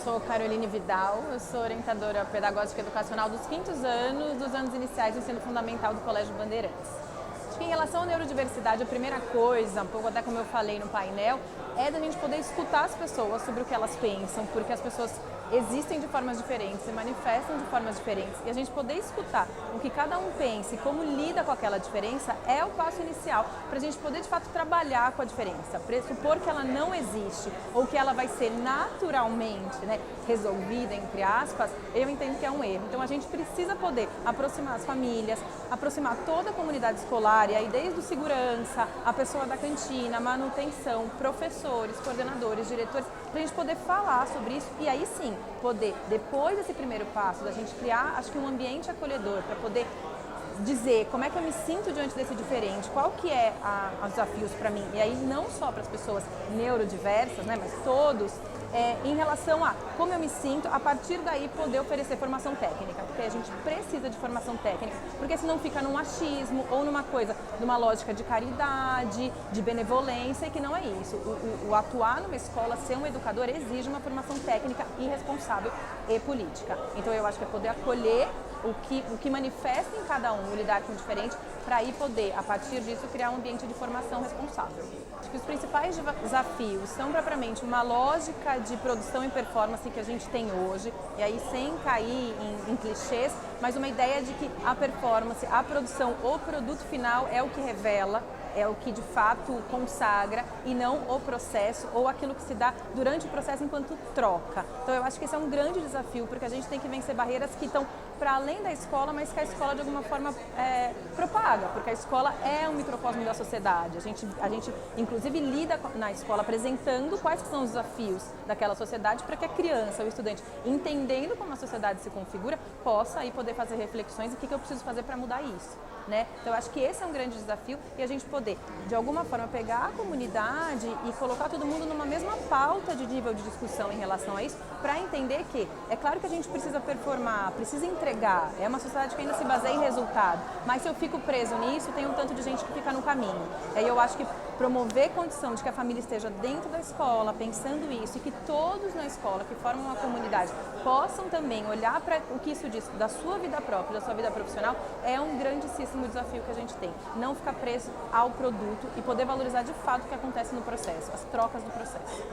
sou Caroline Vidal, eu sou orientadora pedagógica educacional dos 5º anos dos anos iniciais do ensino fundamental do Colégio Bandeirantes. Acho que em relação à neurodiversidade, a primeira coisa, um pouco até como eu falei no painel, é da gente poder escutar as pessoas sobre o que elas pensam, porque as pessoas existem de formas diferentes, se manifestam de formas diferentes, e a gente poder escutar o que cada um pensa e como lida com aquela diferença é o passo inicial para a gente poder de fato trabalhar com a diferença, pressupor que ela não existe ou que ela vai ser naturalmente, resolvida, entre aspas, eu entendo que é um erro. Então a gente precisa poder aproximar as famílias, aproximar toda a comunidade escolar, e aí desde o segurança, a pessoa da cantina, manutenção, professores, coordenadores, diretores, para a gente poder falar sobre isso e aí sim poder, depois desse primeiro passo, da gente criar, acho que um ambiente acolhedor para poder dizer como é que eu me sinto diante desse diferente, qual que é os desafios para mim, e aí não só para as pessoas neurodiversas, mas todos, em relação a como eu me sinto, a partir daí poder oferecer formação técnica, porque a gente precisa de formação técnica, porque senão fica num achismo ou numa coisa, numa lógica de caridade, de benevolência, e que não é isso. O atuar numa escola, ser um educador, exige uma formação técnica e responsável e política. Então eu acho que é poder acolher o que manifesta em cada um, o lidar com o diferente, para aí poder, a partir disso, criar um ambiente de formação responsável. Acho que os principais desafios são propriamente uma lógica de produção e performance que a gente tem hoje, e aí sem cair em clichês, mas uma ideia de que a performance, a produção, o produto final é o que revela, é o que de fato consagra e não o processo ou aquilo que se dá durante o processo enquanto troca. Então eu acho que esse é um grande desafio, porque a gente tem que vencer barreiras que estão para além da escola, mas que a escola de alguma forma propaga, porque a escola é um microcosmo da sociedade. A gente inclusive lida na escola apresentando quais são os desafios daquela sociedade para que a criança, o estudante, entendendo como a sociedade se configura, possa aí poder fazer reflexões e o que eu preciso fazer para mudar isso. Então eu acho que esse é um grande desafio, e a gente poder, de alguma forma, pegar a comunidade e colocar todo mundo numa mesma pauta de nível de discussão em relação a isso, para entender que é claro que a gente precisa performar, precisa entregar, é uma sociedade que ainda se baseia em resultado, mas se eu fico preso nisso, tem um tanto de gente que fica no caminho. E aí eu acho que promover condição de que a família esteja dentro da escola, pensando isso, e que todos na escola, que formam uma comunidade, possam também olhar para o que isso diz da sua vida própria, da sua vida profissional, é um grandíssimo desafio que a gente tem. Não ficar preso ao produto e poder valorizar de fato o que acontece no processo, as trocas do processo.